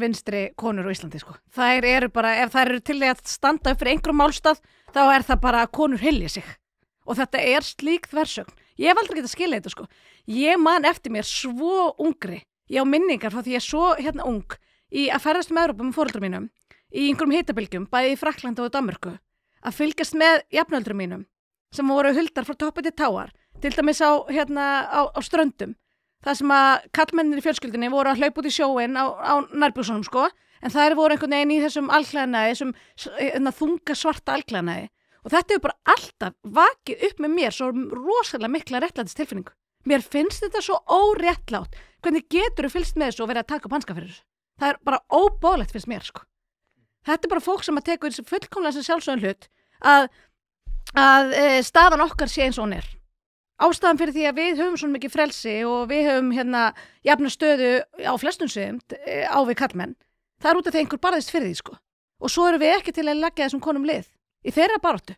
vinstri konur á Íslandi, sko. Þær eru bara, ef þær eru til að standa upp fyrir einhverjum málstað, þá er það bara að konur hylja sig. Og þetta er slík þversögn. Ég hef aldrei getað skilja þetta, sko. Ég man eftir mér svo ungri. Ég á minningar frá því ég er svo ung í að ferðast með Evrópu með foreldrum mínum, í einhverjum hitabylgjum, bæði í Frakklandi og Danmörku, að fylgjast með jafnöldrum mínum, sem voru huldar frá toppi til táar, til dæmis á ströndum. Það sem að kallmennir í fjölskyldunni voru að hlaupa út í sjóinn á nærbúsunum, sko, en þær voru einhvern veginn í þessum alklæðnaði, þessum þunga svarta alklæðnaði. Og þetta hefur bara alltaf vakið upp með mér svo rosalega mikla réttlætistilfinningu. Mér finnst þetta svo óréttlátt. Hvernig getur þú fylgst með þessu og verið að taka upp hanska fyrir þessu? Það er bara óboðlegt finnst mér, sko. Þetta er bara fólk sem að tekur þessu fullkomlega sem sjálfsögðan hlut að staðan okkar sé eins og hún er. Ástæðan fyrir því að við höfum svona mikið frelsi og við höfum jafna stöðu á flestum sviðum á við karlmenn. Það er út af því einhver barðist fyrir því, sko. Og svo erum við ekki til að leggja þessum konum lið í þeirra baráttu.